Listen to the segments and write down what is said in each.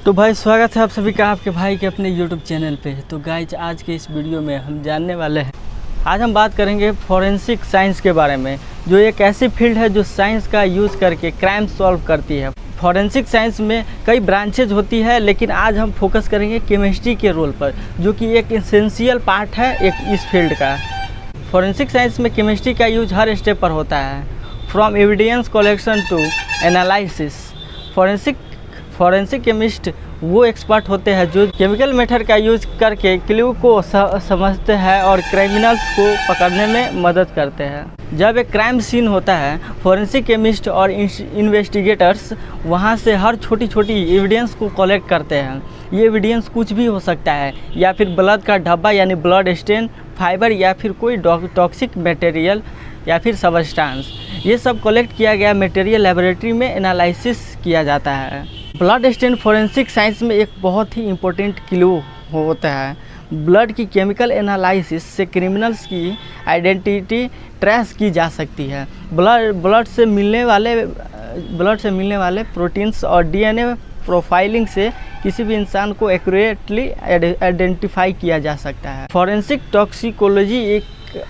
तो भाई स्वागत है आप सभी का आपके भाई के अपने YouTube चैनल पे। तो गाइज आज के इस वीडियो में हम जानने वाले हैं, आज हम बात करेंगे फॉरेंसिक साइंस के बारे में, जो एक ऐसी फील्ड है जो साइंस का यूज़ करके क्राइम सॉल्व करती है। फॉरेंसिक साइंस में कई ब्रांचेज होती है, लेकिन आज हम फोकस करेंगे केमिस्ट्री के रोल पर, जो कि एक इसेंशियल पार्ट है इस फील्ड का। फॉरेंसिक साइंस में केमिस्ट्री का यूज हर स्टेप पर होता है, from evidence collection to analysis. Forensic chemist वो एक्सपर्ट होते हैं जो केमिकल मेथड का यूज करके क्लू को समझते हैं और क्रिमिनल्स को पकड़ने में मदद करते हैं। जब एक क्राइम सीन होता है, फॉरेंसिक केमिस्ट और इन्वेस्टिगेटर्स वहां से हर छोटी छोटी एविडेंस को कलेक्ट करते हैं। ये एविडेंस कुछ भी हो सकता है, या फिर ब्लड का धब्बा यानी ब्लड स्टेन, फाइबर, या फिर कोई टॉक्सिक मटेरियल या फिर सबस्टांस। ये सब कलेक्ट किया गया मटेरियल लेबोरेटरी में एनालिसिस किया जाता है। ब्लड स्टेन फॉरेंसिक साइंस में एक बहुत ही इम्पोर्टेंट क्लू होता है। ब्लड की केमिकल एनालिसिस से क्रिमिनल्स की आइडेंटिटी ट्रेस की जा सकती है। ब्लड से मिलने वाले प्रोटीन्स और डीएनए प्रोफाइलिंग से किसी भी इंसान को एक्यूरेटली आइडेंटिफाई किया जा सकता है। फॉरेंसिक टॉक्सिकोलॉजी एक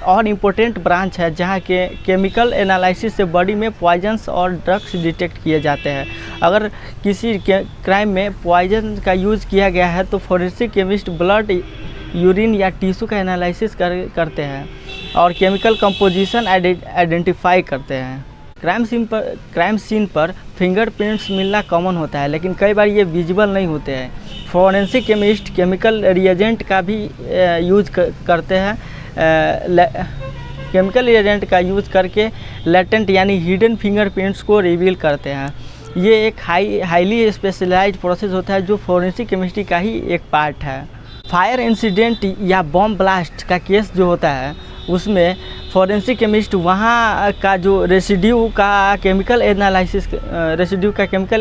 और इम्पोर्टेंट ब्रांच है, जहाँ के केमिकल एनालिसिस से बॉडी में पॉइजन्स और ड्रग्स डिटेक्ट किए जाते हैं। अगर किसी क्राइम में पॉइजन का यूज़ किया गया है तो फॉरेंसिक केमिस्ट ब्लड, यूरिन या टिश्यू का एनालिसिस करते हैं और केमिकल कंपोजिशन आइडेंटिफाई करते हैं। क्राइम सीन पर फिंगरप्रिंट्स मिलना कॉमन होता है, लेकिन कई बार ये विजिबल नहीं होते हैं। फॉरेंसिक केमिस्ट केमिकल रिएजेंट का भी यूज करते हैं। केमिकल रिएजेंट का यूज़ करके लेटेंट यानी हिडन फिंगरप्रिंट्स को रिवील करते हैं। ये एक हाईली स्पेशलाइज्ड प्रोसेस होता है, जो फॉरेंसिक केमिस्ट्री का ही एक पार्ट है। फायर इंसिडेंट या बॉम्ब ब्लास्ट का केस जो होता है, उसमें फॉरेंसिक केमिस्ट वहाँ का जो रेसिड्यू का केमिकल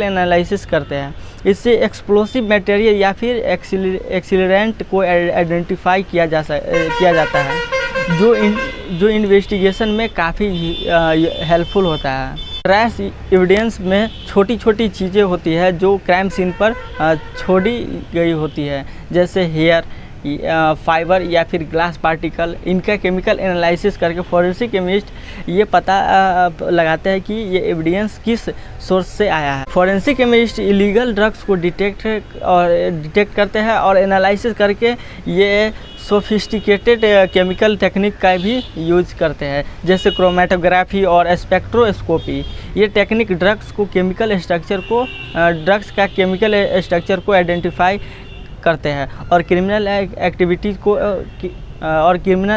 एनालिसिस करते हैं। इससे एक्सप्लोसिव मटेरियल या फिर एक्सीलरेंट को आइडेंटिफाई किया जाता है, जो इन्वेस्टिगेशन में काफ़ी हेल्पफुल होता है। ट्रेस एविडेंस में छोटी छोटी चीज़ें होती है जो क्राइम सीन पर छोड़ी गई होती है, जैसे हेयर, फाइबर या फिर ग्लास पार्टिकल। इनका केमिकल एनालिसिस करके फॉरेंसिक केमिस्ट ये पता लगाते हैं कि ये एविडेंस किस सोर्स से आया है। फॉरेंसिक केमिस्ट इलीगल ड्रग्स को डिटेक्ट करते हैं और एनालिसिस करके ये सोफिस्टिकेटेड केमिकल टेक्निक का भी यूज करते हैं, जैसे क्रोमेटोग्राफी और स्पेक्ट्रोस्कोपी। ये टेक्निक ड्रग्स का केमिकल स्ट्रक्चर को आइडेंटिफाई करते हैं और क्रिमिनल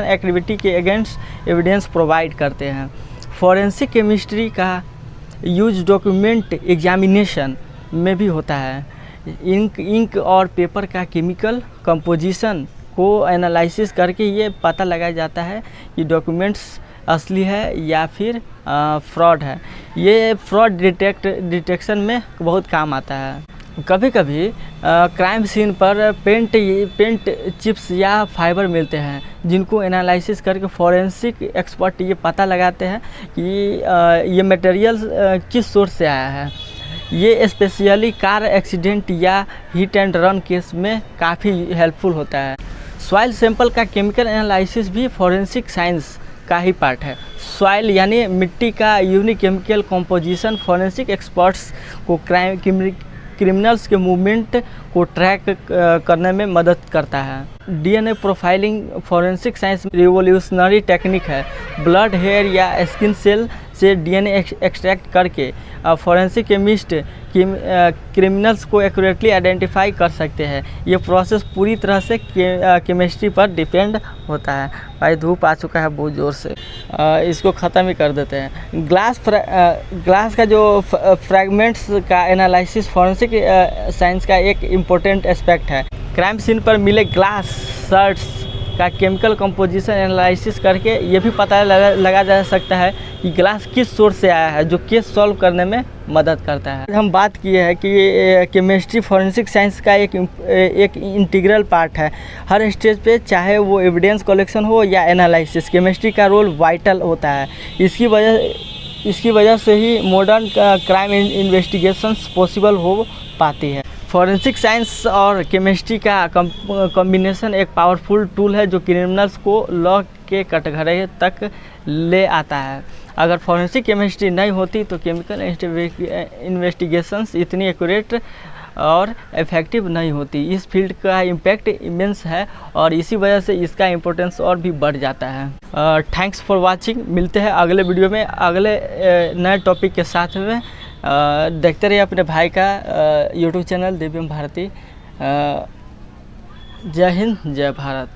एक्टिविटी के अगेंस्ट एविडेंस प्रोवाइड करते हैं। फॉरेंसिक केमिस्ट्री का यूज डॉक्यूमेंट एग्जामिनेशन में भी होता है। इंक और पेपर का केमिकल कंपोजिशन को एनालिसिस करके ये पता लगाया जाता है कि डॉक्यूमेंट्स असली है या फिर फ्रॉड है। ये फ्रॉड डिटेक्शन में बहुत काम आता है। कभी कभी क्राइम सीन पर पेंट चिप्स या फाइबर मिलते हैं, जिनको एनालिसिस करके फॉरेंसिक एक्सपर्ट ये पता लगाते हैं कि ये मटेरियल किस सोर्स से आया है। ये स्पेशली कार एक्सीडेंट या हिट एंड रन केस में काफ़ी हेल्पफुल होता है। सॉइल सैंपल का केमिकल एनालिसिस भी फॉरेंसिक साइंस का ही पार्ट है। सॉइल यानी मिट्टी का unique chemical composition forensic experts को क्रिमिनल्स के मूवमेंट को ट्रैक करने में मदद करता है। डीएनए प्रोफाइलिंग फॉरेंसिक साइंस में रिवोल्यूशनरी टेक्निक है। ब्लड, हेयर या स्किन सेल से डीएनए एक्सट्रैक्ट करके फॉरेंसिक केमिस्ट क्रिमिनल्स को एक्यूरेटली आइडेंटिफाई कर सकते हैं। ये प्रोसेस पूरी तरह से केमिस्ट्री पर डिपेंड होता है। भाई धूप आ चुका है बहुत ज़ोर से, इसको ख़त्म ही कर देते हैं। ग्लास का जो फ्रैगमेंट्स का एनालिसिस फॉरेंसिक साइंस का एक इम्पोर्टेंट एस्पेक्ट है। क्राइम सीन पर मिले ग्लास शर्ट्स का केमिकल कंपोजिशन एनालिसिस करके ये भी पता लगा जा सकता है कि ग्लास किस सोर्स से आया है, जो केस सॉल्व करने में मदद करता है। हम बात किए हैं कि केमिस्ट्री फॉरेंसिक साइंस का एक इंटीग्रल पार्ट है। हर स्टेज पे, चाहे वो एविडेंस कलेक्शन हो या एनालिसिस, केमिस्ट्री का रोल वाइटल होता है। इसकी वजह से ही मॉडर्न क्राइम इन्वेस्टिगेशंस पॉसिबल हो पाती है। फॉरेंसिक साइंस और केमिस्ट्री का कॉम्बिनेशन एक पावरफुल टूल है जो क्रिमिनल्स को लॉ के कटघरे तक ले आता है। अगर फॉरेंसिक केमिस्ट्री नहीं होती तो केमिकल इन्वेस्टिगेशंस इतनी एक्यूरेट और इफ़ेक्टिव नहीं होती। इस फील्ड का इम्पैक्ट इमेंस है और इसी वजह से इसका इम्पोर्टेंस और भी बढ़ जाता है। Thanks for watching. मिलते हैं अगले वीडियो में अगले नए टॉपिक के साथ में। देखते रहिए अपने भाई का यूट्यूब चैनल दिव्यम भारती। जय हिंद, जय भारत।